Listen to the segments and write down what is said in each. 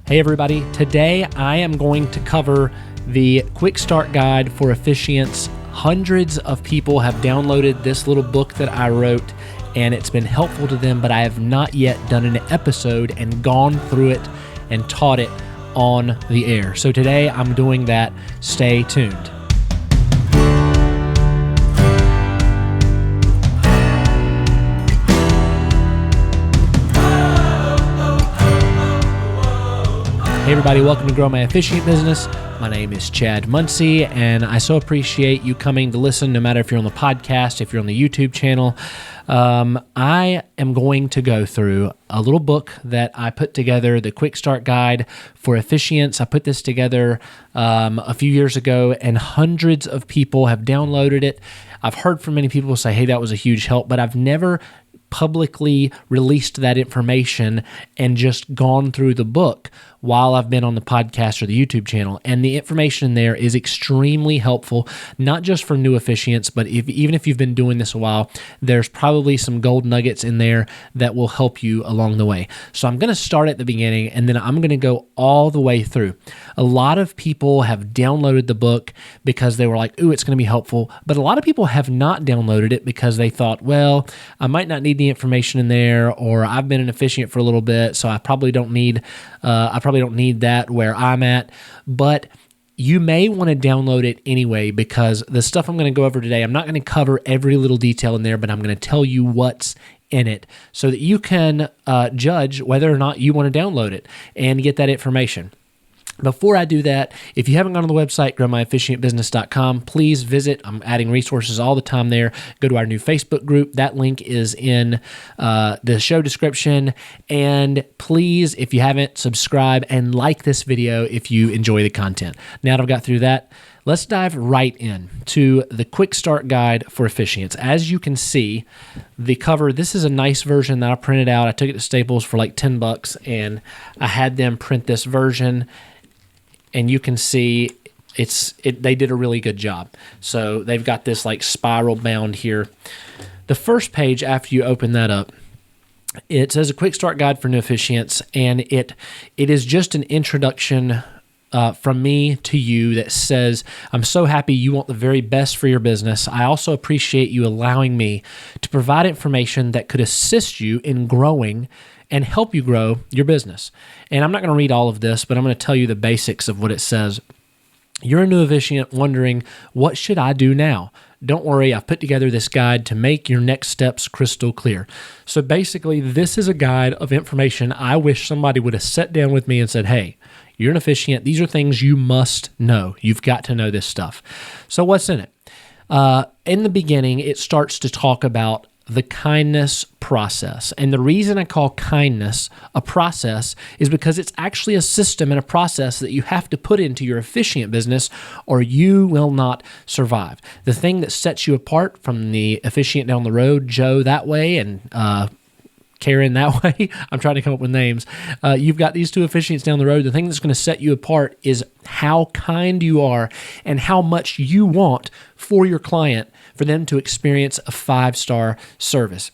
Hey everybody, today I am going to cover the Quickstart guide for Officiants. Hundreds of people have downloaded this little book that I wrote and it's been helpful to them, but I have not yet done an episode and gone through it and taught it on the air. So today I'm doing that. Stay tuned. Hey everybody, welcome to Grow My Officiant Business. My name is Chad Muncie, and I so appreciate you coming to listen, no matter if you're on the podcast, if you're on the YouTube channel. I am going to go through a little book that I put together, the Quickstart Guide for Officiants. I put this together a few years ago, and hundreds of people have downloaded it. I've heard from many people say, hey, that was a huge help, but I've never publicly released that information and just gone through the book while I've been on the podcast or the YouTube channel. And the information there is extremely helpful, not just for new officiants, but even if you've been doing this a while, there's probably some gold nuggets in there that will help you along the way. So I'm going to start at the beginning and then I'm going to go all the way through. A lot of people have downloaded the book because they were like, ooh, it's going to be helpful. But a lot of people have not downloaded it because they thought, well, I might not need the information in there, or I've been an officiant for a little bit, so I probably don't need that where I'm at. But you may want to download it anyway, because the stuff I'm going to go over today, I'm not going to cover every little detail in there, but I'm going to tell you what's in it so that you can judge whether or not you want to download it and get that information. Before I do that, if you haven't gone to the website, growmyofficiantbusiness.com, please visit. I'm adding resources all the time there. Go to our new Facebook group. That link is in the show description. And please, if you haven't, subscribe and like this video if you enjoy the content. Now that I've got through that, let's dive right in to the Quickstart Guide for Officiants. As you can see, the cover, this is a nice version that I printed out. I took it to Staples for like $10, and I had them print this version. And you can see they did a really good job. So they've got this like spiral bound here. The first page, after you open that up, it says a quick start guide for new officiants, and it is just an introduction from me to you that says, I'm so happy you want the very best for your business. I also appreciate you allowing me to provide information that could assist you in growing and help you grow your business. And I'm not going to read all of this, but I'm going to tell you the basics of what it says. You're a new officiant wondering, what should I do now? Don't worry, I've put together this guide to make your next steps crystal clear. So basically, this is a guide of information I wish somebody would have sat down with me and said, hey, you're an officiant. These are things you must know. You've got to know this stuff. So what's in it? In the beginning, it starts to talk about the kindness process. And the reason I call kindness a process is because it's actually a system and a process that you have to put into your officiant business, or you will not survive. The thing that sets you apart from the officiant down the road, Joe that way, and Karen that way, I'm trying to come up with names. You've got these two officiants down the road. The thing that's going to set you apart is how kind you are and how much you want for your client, for them to experience a 5-star service.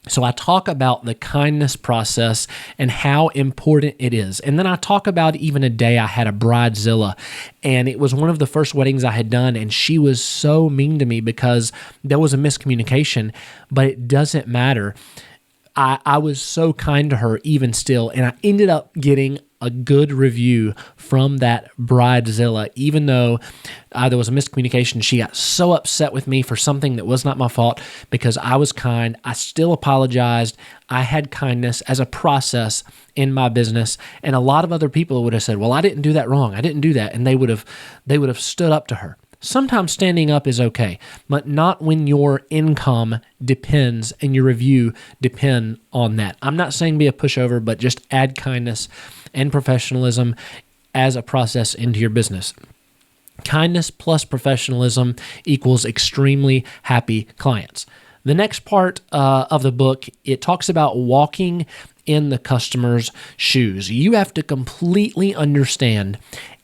So I talk about the kindness process and how important it is. And then I talk about even a day I had a bridezilla, and it was one of the first weddings I had done, and she was so mean to me because there was a miscommunication, but it doesn't matter. I was so kind to her even still, and I ended up getting a good review from that bridezilla. Even though there was a miscommunication, she got so upset with me for something that was not my fault because I was kind. I still apologized. I had kindness as a process in my business, and a lot of other people would have said, well, I didn't do that wrong. I didn't do that, and they would have stood up to her. Sometimes standing up is okay, but not when your income depends and your review depend on that. I'm not saying be a pushover, but just add kindness and professionalism as a process into your business. Kindness plus professionalism equals extremely happy clients. The next part of the book, it talks about walking in the customer's shoes. You have to completely understand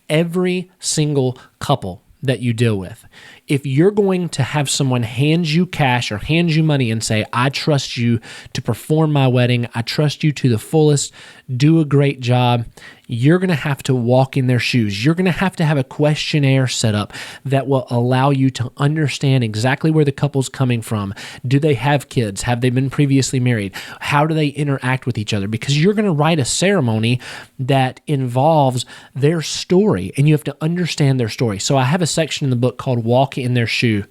every single couple that you deal with. If you're going to have someone hand you cash or hand you money and say, I trust you to perform my wedding, I trust you to the fullest, do a great job, you're going to have to walk in their shoes. You're going to have a questionnaire set up that will allow you to understand exactly where the couple's coming from. Do they have kids? Have they been previously married? How do they interact with each other? Because you're going to write a ceremony that involves their story, and you have to understand their story. So I have a section in the book called Walk in Their Shoes,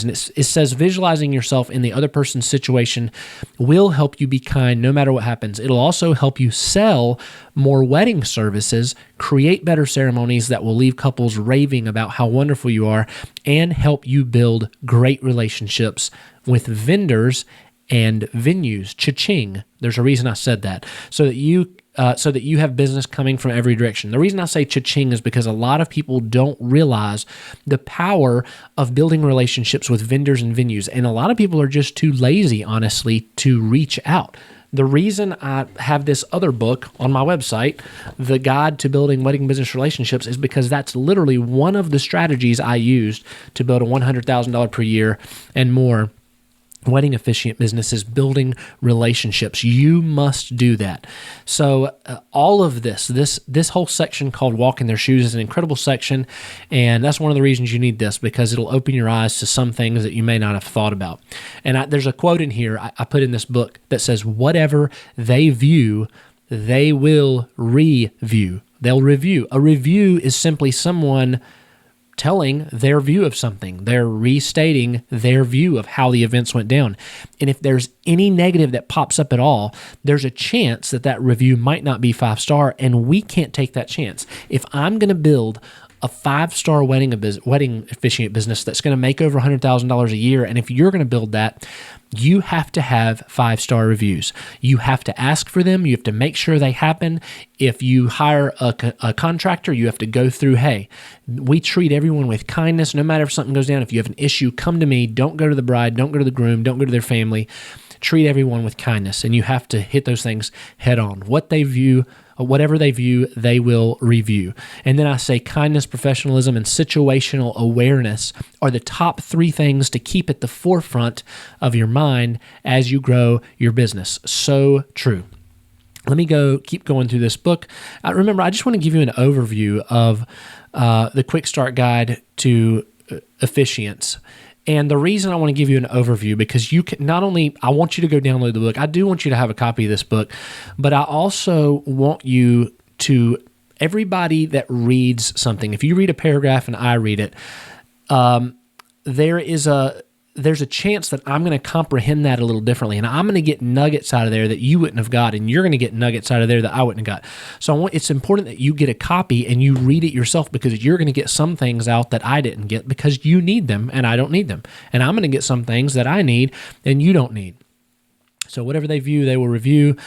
and it says visualizing yourself in the other person's situation will help you be kind no matter what happens. It'll also help you sell more wedding services, create better ceremonies that will leave couples raving about how wonderful you are, and help you build great relationships with vendors and venues. Cha-ching. There's a reason I said that. So that you have business coming from every direction. The reason I say cha-ching is because a lot of people don't realize the power of building relationships with vendors and venues. And a lot of people are just too lazy, honestly, to reach out. The reason I have this other book on my website, The Guide to Building Wedding Business Relationships, is because that's literally one of the strategies I used to build a $100,000 per year and more wedding officiant business, is building relationships. You must do that. So all of this whole section called Walk in Their Shoes is an incredible section, and that's one of the reasons you need this, because it'll open your eyes to some things that you may not have thought about. And there's a quote in here I put in this book that says, whatever they view, they will review. They'll review. A review is simply someone telling their view of something. They're restating their view of how the events went down. And if there's any negative that pops up at all, there's a chance that review might not be 5-star, and we can't take that chance. If I'm going to build a 5-star wedding officiant business that's going to make over $100,000 a year, and if you're going to build that, you have to have 5-star reviews. You have to ask for them. You have to make sure they happen. If you hire a contractor, you have to go through, hey, we treat everyone with kindness. No matter if something goes down, if you have an issue, come to me. Don't go to the bride. Don't go to the groom. Don't go to their family. Treat everyone with kindness, and you have to hit those things head on. Whatever they view, they will review. And then I say kindness, professionalism, and situational awareness are the top 3 things to keep at the forefront of your mind as you grow your business. So true. Let me keep going through this book. Remember, I just want to give you an overview of the Quickstart Guide to Officiants. And the reason I want to give you an overview, because you can not only, I want you to go download the book. I do want you to have a copy of this book, but I also want you to, everybody that reads something, if you read a paragraph and I read it, there's a chance that I'm going to comprehend that a little differently, and I'm going to get nuggets out of there that you wouldn't have got, and you're going to get nuggets out of there that I wouldn't have got. So it's important that you get a copy and you read it yourself, because you're going to get some things out that I didn't get because you need them and I don't need them. And I'm going to get some things that I need and you don't need. So whatever they view, they will review.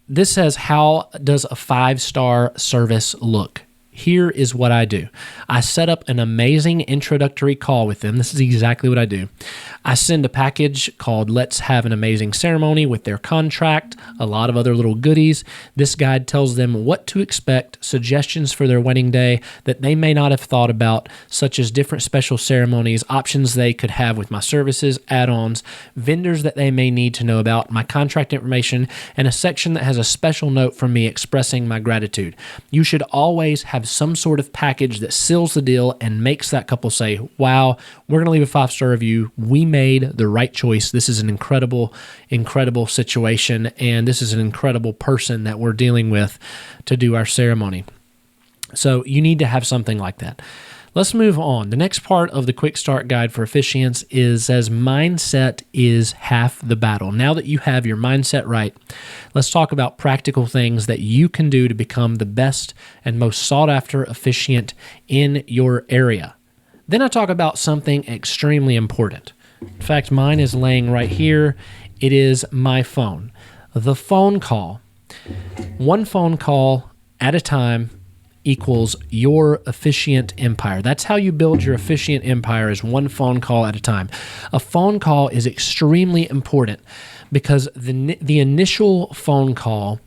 This says, how does a 5-star service look? Here is what I do. I set up an amazing introductory call with them. This is exactly what I do. I send a package called Let's Have an Amazing Ceremony with their contract, a lot of other little goodies. This guide tells them what to expect, suggestions for their wedding day that they may not have thought about, such as different special ceremonies, options they could have with my services, add-ons, vendors that they may need to know about, my contract information, and a section that has a special note from me expressing my gratitude. You should always have some sort of package that seals the deal and makes that couple say, wow, we're going to leave a 5-star review. We made the right choice. This is an incredible, incredible situation, and this is an incredible person that we're dealing with to do our ceremony. So you need to have something like that. Let's move on. The next part of the Quick Start Guide for Officiants says mindset is half the battle. Now that you have your mindset right, let's talk about practical things that you can do to become the best and most sought-after officiant in your area. Then I talk about something extremely important. In fact, mine is laying right here. It is my phone. The phone call. One phone call at a time equals your officiant empire. That's how you build your officiant empire, is one phone call at a time. A phone call is extremely important because the initial phone call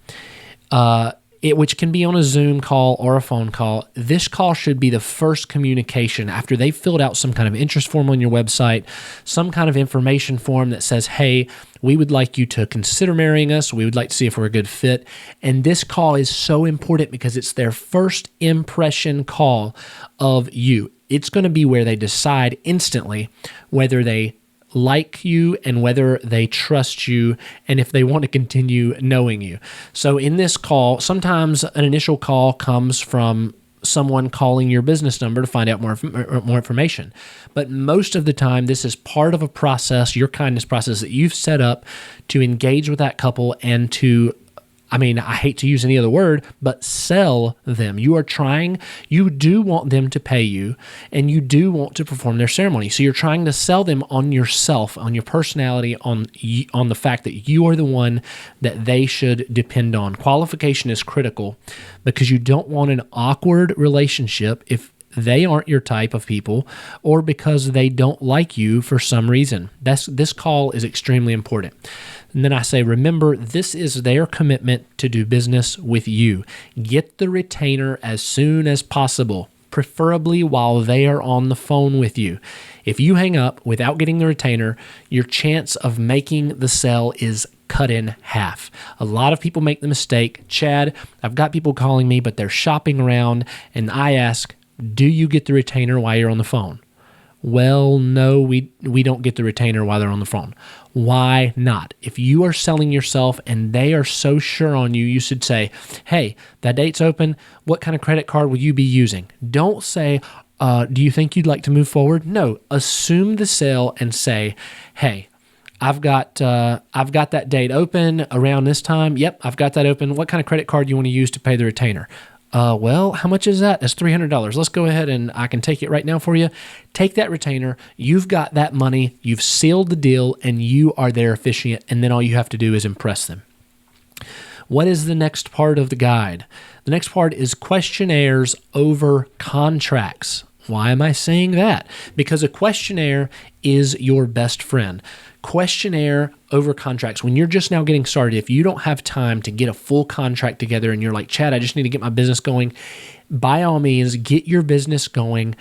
which can be on a Zoom call or a phone call. This call should be the first communication after they've filled out some kind of interest form on your website, some kind of information form that says, hey, we would like you to consider marrying us. We would like to see if we're a good fit. And this call is so important because it's their first impression call of you. It's going to be where they decide instantly whether they like you and whether they trust you and if they want to continue knowing you. So in this call, sometimes an initial call comes from someone calling your business number to find out more information. But most of the time, this is part of a process, your kindness process that you've set up to engage with that couple and to, I hate to use any other word, but sell them. You do want them to pay you, and you do want to perform their ceremony. So you're trying to sell them on yourself, on your personality, on the fact that you are the one that they should depend on. Qualification is critical because you don't want an awkward relationship if they aren't your type of people or because they don't like you for some reason. This call is extremely important. And then I say, remember, this is their commitment to do business with you. Get the retainer as soon as possible, preferably while they are on the phone with you. If you hang up without getting the retainer, your chance of making the sale is cut in half. A lot of people make the mistake. Chad, I've got people calling me, but they're shopping around, and I ask, do you get the retainer while you're on the phone? Well, no, we don't get the retainer while they're on the phone. Why not? If you are selling yourself and they are so sure on you, you should say, hey, that date's open. What kind of credit card will you be using? Don't say, do you think you'd like to move forward? No, assume the sale and say, hey, I've got that date open around this time. Yep, I've got that open. What kind of credit card do you want to use to pay the retainer? Well, how much is that? That's $300. Let's go ahead and I can take it right now for you. Take that retainer. You've got that money. You've sealed the deal and you are their officiant. And then all you have to do is impress them. What is the next part of the guide? The next part is questionnaires over contracts. Why am I saying that? Because a questionnaire is your best friend. Questionnaire over contracts. When you're just now getting started, if you don't have time to get a full contract together and you're like, Chad, I just need to get my business going, by all means, get your business going.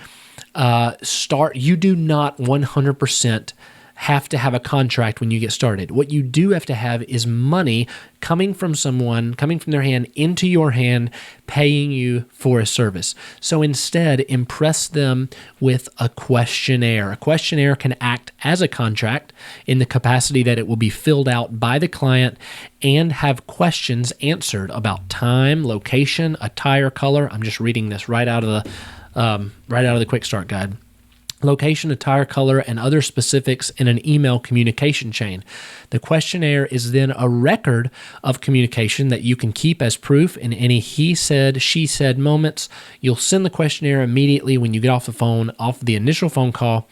You do not 100% have to have a contract when you get started. What you do have to have is money coming from their hand into your hand, paying you for a service. So instead, impress them with a questionnaire. A questionnaire can act as a contract in the capacity that it will be filled out by the client and have questions answered about time, location, attire, color. I'm just reading this right out of the Quickstart guide. Location, attire, color, and other specifics in an email communication chain. The questionnaire is then a record of communication that you can keep as proof in any he said, she said moments. You'll send the questionnaire immediately when you get off the initial phone call.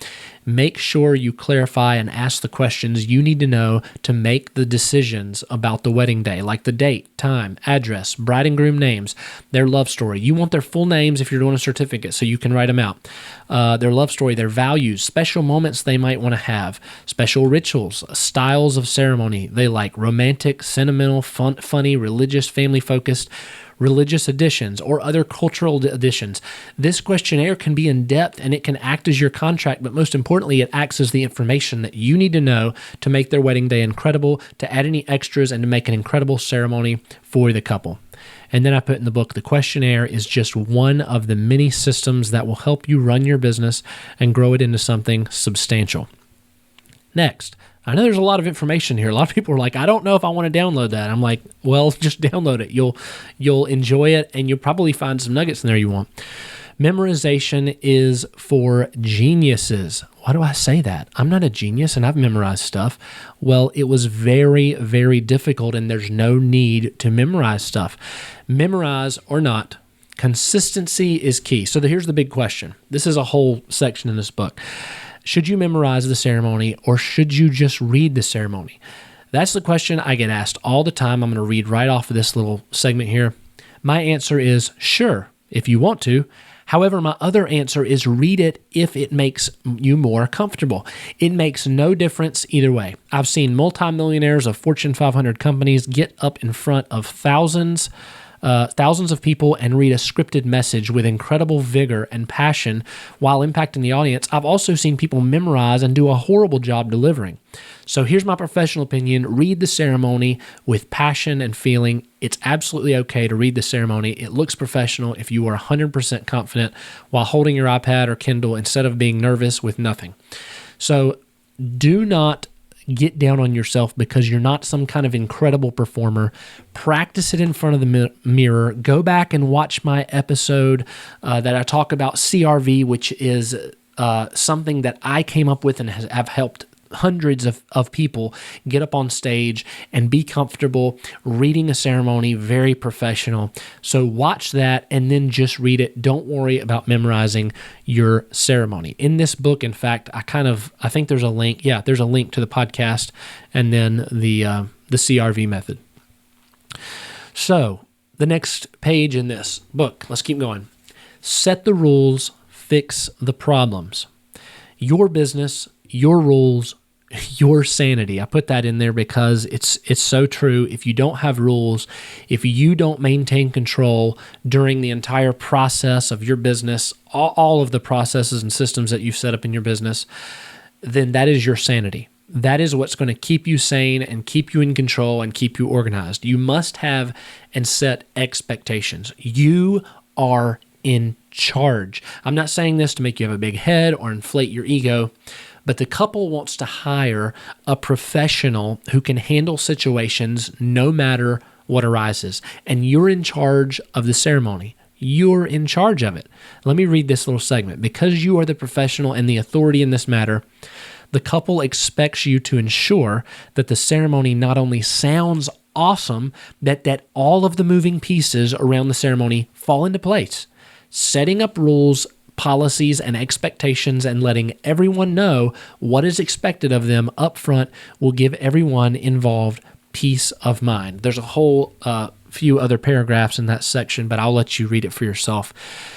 Make sure you clarify and ask the questions you need to know to make the decisions about the wedding day, like the date, time, address, bride and groom names, their love story. You want their full names if you're doing a certificate so you can write them out. Their love story, their values, special moments they might want to have, special rituals, styles of ceremony they like, romantic, sentimental, funny, religious, family-focused, religious additions, or other cultural additions. This questionnaire can be in depth and it can act as your contract, but most importantly, it acts as the information that you need to know to make their wedding day incredible, to add any extras, and to make an incredible ceremony for the couple. And then I put in the book, the questionnaire is just one of the many systems that will help you run your business and grow it into something substantial. Next, I know there's a lot of information here. A lot of people are like, I don't know if I want to download that. I'm like, well, just download it. You'll enjoy it, and you'll probably find some nuggets in there you want. Memorization is for geniuses. Why do I say that? I'm not a genius, and I've memorized stuff. Well, it was very, very difficult, and there's no need to memorize stuff. Memorize or not, consistency is key. So here's the big question. This is a whole section in this book. Should you memorize the ceremony or should you just read the ceremony? That's the question I get asked all the time. I'm going to read right off of this little segment here. My answer is sure, if you want to. However, my other answer is read it if it makes you more comfortable. It makes no difference either way. I've seen multimillionaires of Fortune 500 companies get up in front of thousands thousands of people and read a scripted message with incredible vigor and passion while impacting the audience. I've also seen people memorize and do a horrible job delivering. So here's my professional opinion. Read the ceremony with passion and feeling. It's absolutely okay to read the ceremony. It looks professional if you are 100% confident while holding your iPad or Kindle instead of being nervous with nothing. So do not get down on yourself because you're not some kind of incredible performer. Practice it in front of the mirror. Go back and watch my episode that I talk about CRV, which is something that I came up with and have helped hundreds of people get up on stage and be comfortable reading a ceremony, very professional. So watch that and then just read it. Don't worry about memorizing your ceremony. In this book, in fact, I think there's a link. Yeah, there's a link to the podcast and then the CRV method. So the next page in this book, let's keep going. Set the rules, fix the problems. Your business, your rules, your sanity. I put that in there because it's so true. If you don't have rules, if you don't maintain control during the entire process of your business, all of the processes and systems that you've set up in your business, then that is your sanity. That is what's going to keep you sane and keep you in control and keep you organized. You must have and set expectations. You are in charge. I'm not saying this to make you have a big head or inflate your ego, but the couple wants to hire a professional who can handle situations no matter what arises. And you're in charge of the ceremony. You're in charge of it. Let me read this little segment. Because you are the professional and the authority in this matter, the couple expects you to ensure that the ceremony not only sounds awesome, that all of the moving pieces around the ceremony fall into place. Setting up rules, policies, and expectations and letting everyone know what is expected of them up front will give everyone involved peace of mind. There's a whole few other paragraphs in that section, but I'll let you read it for yourself.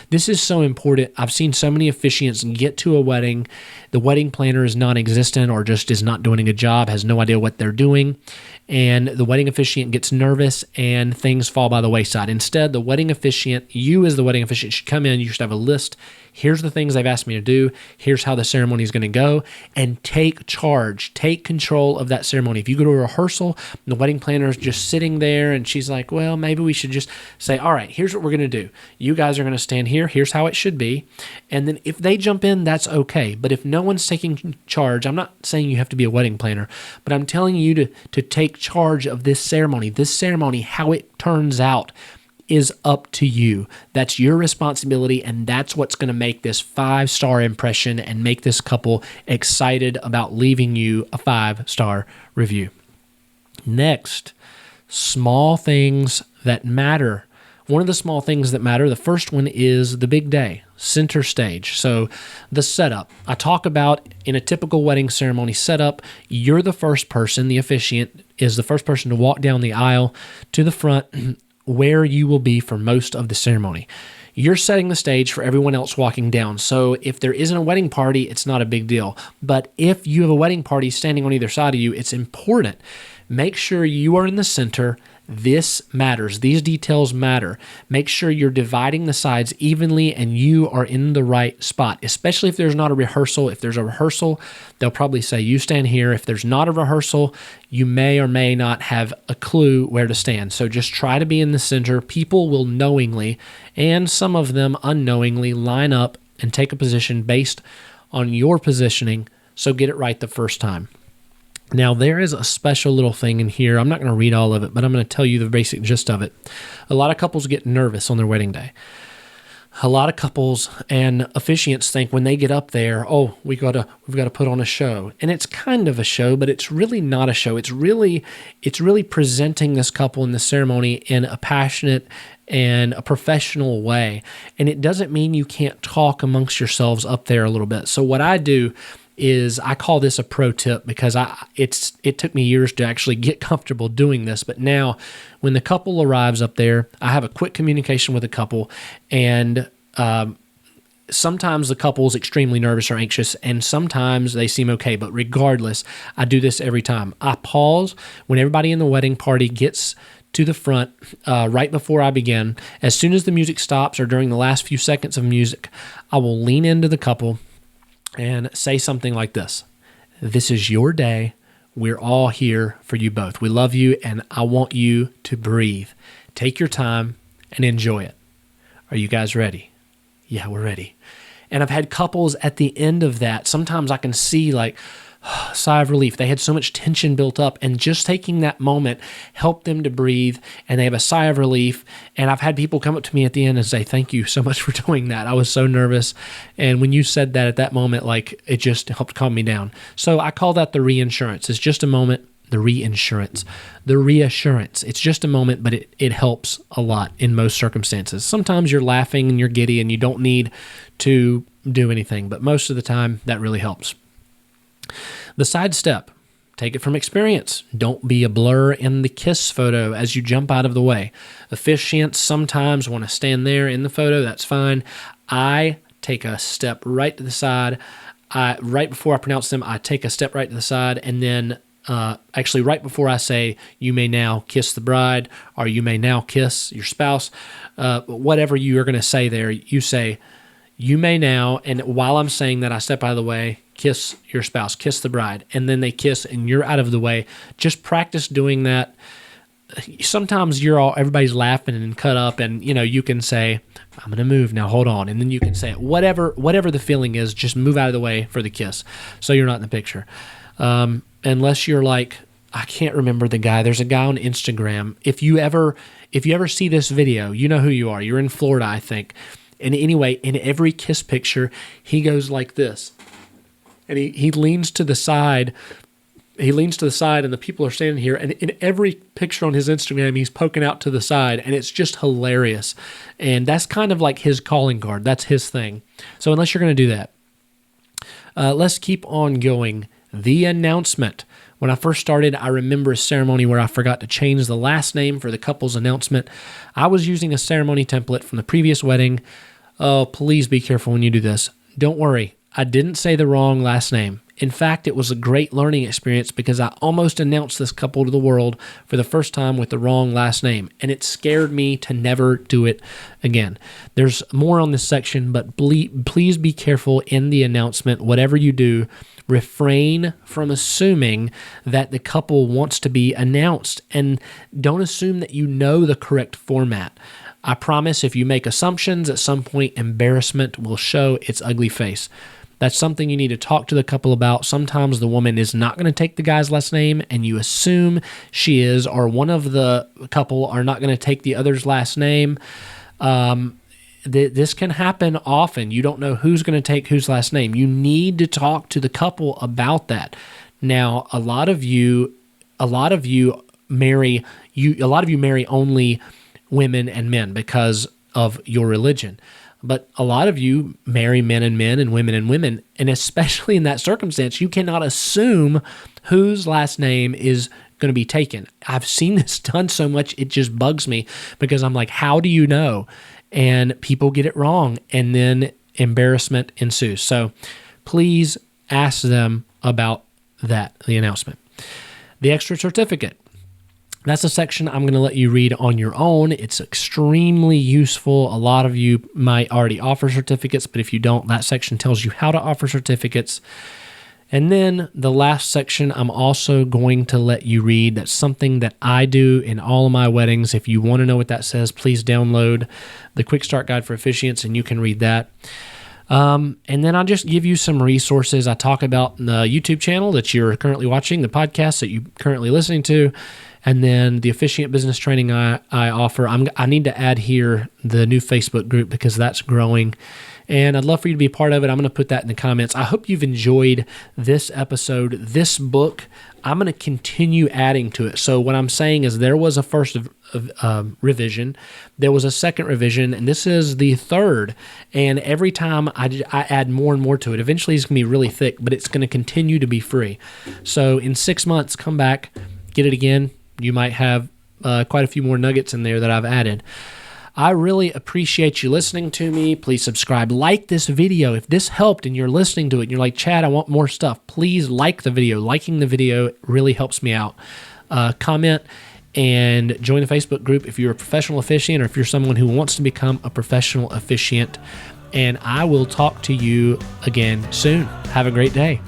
This is so important. I've seen so many officiants get to a wedding. The wedding planner is non-existent or just is not doing a good job, has no idea what they're doing, and the wedding officiant gets nervous and things fall by the wayside. Instead, the wedding officiant, you as the wedding officiant should come in, you should have a list. Here's the things they've asked me to do. Here's how the ceremony is going to go, and take charge, take control of that ceremony. If you go to a rehearsal, the wedding planner is just sitting there and she's like, well, maybe we should just say, all right, here's what we're going to do. You guys are going to stand here. Here's how it should be. And then if they jump in, that's okay. But if no one's taking charge, I'm not saying you have to be a wedding planner, but I'm telling you to take charge of this ceremony. This ceremony, how it turns out, is up to you. That's your responsibility, and that's what's going to make this 5-star impression and make this couple excited about leaving you a 5-star review. Next, small things that matter. One of the small things that matter, the first one is the big day, center stage. So the setup. I talk about in a typical wedding ceremony setup, you're the first person, the officiant is the first person to walk down the aisle to the front where you will be for most of the ceremony. You're setting the stage for everyone else walking down. So if there isn't a wedding party, it's not a big deal. But if you have a wedding party standing on either side of you, it's important. Make sure you are in the center. This matters. These details matter. Make sure you're dividing the sides evenly and you are in the right spot, especially if there's not a rehearsal. If there's a rehearsal, they'll probably say, you stand here. If there's not a rehearsal, you may or may not have a clue where to stand. So just try to be in the center. People will knowingly, and some of them unknowingly, line up and take a position based on your positioning. So get it right the first time. Now, there is a special little thing in here. I'm not going to read all of it, but I'm going to tell you the basic gist of it. A lot of couples get nervous on their wedding day. A lot of couples and officiants think when they get up there, oh, we've got to put on a show. And it's kind of a show, but it's really not a show. It's really presenting this couple in the ceremony in a passionate and a professional way. And it doesn't mean you can't talk amongst yourselves up there a little bit. So what I do is I call this a pro tip because it took me years to actually get comfortable doing this. But now when the couple arrives up there, I have a quick communication with the couple, and sometimes the couple is extremely nervous or anxious, and sometimes they seem okay. But regardless, I do this every time. I pause when everybody in the wedding party gets to the front right before I begin. As soon as the music stops or during the last few seconds of music, I will lean into the couple and say something like this. This is your day. We're all here for you both. We love you, and I want you to breathe. Take your time and enjoy it. Are you guys ready? Yeah, we're ready. And I've had couples at the end of that. Sometimes I can see like sigh of relief. They had so much tension built up, and just taking that moment helped them to breathe, and they have a sigh of relief. And I've had people come up to me at the end and say, thank you so much for doing that. I was so nervous. And when you said that at that moment, like it just helped calm me down. So I call that the reinsurance. It's just a moment. The reinsurance, the reassurance. It's just a moment, but it helps a lot in most circumstances. Sometimes you're laughing and you're giddy and you don't need to do anything, but most of the time that really helps. The side step, take it from experience. Don't be a blur in the kiss photo as you jump out of the way. Officiants sometimes want to stand there in the photo. That's fine. I take a step right to the side. Right before I pronounce them, I take a step right to the side, and then actually right before I say, you may now kiss the bride, or you may now kiss your spouse, whatever you are going to say there, you say, you may now, and while I'm saying that, I step out of the way, kiss your spouse, kiss the bride, and then they kiss and you're out of the way. Just practice doing that. Sometimes everybody's laughing and cut up, and you can say, I'm going to move now, hold on, and then you can say it. Whatever the feeling is, just move out of the way for the kiss so you're not in the picture. Unless you're like, I can't remember the guy. There's a guy on Instagram. If you ever see this video, you know who you are. You're in Florida, I think. And anyway, in every kiss picture, he goes like this. And he leans to the side. He leans to the side, and the people are standing here. And in every picture on his Instagram, he's poking out to the side, and it's just hilarious. And that's kind of like his calling card. That's his thing. So unless you're going to do that, let's keep on going. The announcement. When I first started, I remember a ceremony where I forgot to change the last name for the couple's announcement. I was using a ceremony template from the previous wedding. Oh, please be careful when you do this. Don't worry, I didn't say the wrong last name. In fact, it was a great learning experience because I almost announced this couple to the world for the first time with the wrong last name, and it scared me to never do it again. There's more on this section, but please be careful in the announcement. Whatever you do, refrain from assuming that the couple wants to be announced, and don't assume that you know the correct format. I promise if you make assumptions, at some point embarrassment will show its ugly face. That's something you need to talk to the couple about. Sometimes the woman is not going to take the guy's last name, and you assume she is, or one of the couple are not going to take the other's last name. This can happen often. You don't know who's going to take whose last name. You need to talk to the couple about that. Now, a lot of you marry only women and men because of your religion. But a lot of you marry men and men and women, and especially in that circumstance, you cannot assume whose last name is going to be taken. I've seen this done so much, it just bugs me because I'm like, how do you know? And people get it wrong, and then embarrassment ensues. So please ask them about that, the announcement. The extra certificate. That's a section I'm going to let you read on your own. It's extremely useful. A lot of you might already offer certificates, but if you don't, that section tells you how to offer certificates. And then the last section I'm also going to let you read. That's something that I do in all of my weddings. If you want to know what that says, please download the Quickstart Guide for Officiants, and you can read that. And then I'll just give you some resources. I talk about the YouTube channel that you're currently watching, the podcast that you're currently listening to, and then the Officiant business training I offer. I need to add here the new Facebook group because that's growing, and I'd love for you to be a part of it. I'm going to put that in the comments. I hope you've enjoyed this episode. This book, I'm going to continue adding to it. So what I'm saying is there was a first revision, there was a second revision, and this is the third. And every time I add more and more to it, eventually it's going to be really thick, but it's going to continue to be free. So in 6 months, come back, get it again. You might have quite a few more nuggets in there that I've added. I really appreciate you listening to me. Please subscribe. Like this video. If this helped and you're listening to it and you're like, Chad, I want more stuff, please like the video. Liking the video really helps me out. Comment and join the Facebook group if you're a professional officiant or if you're someone who wants to become a professional officiant. And I will talk to you again soon. Have a great day.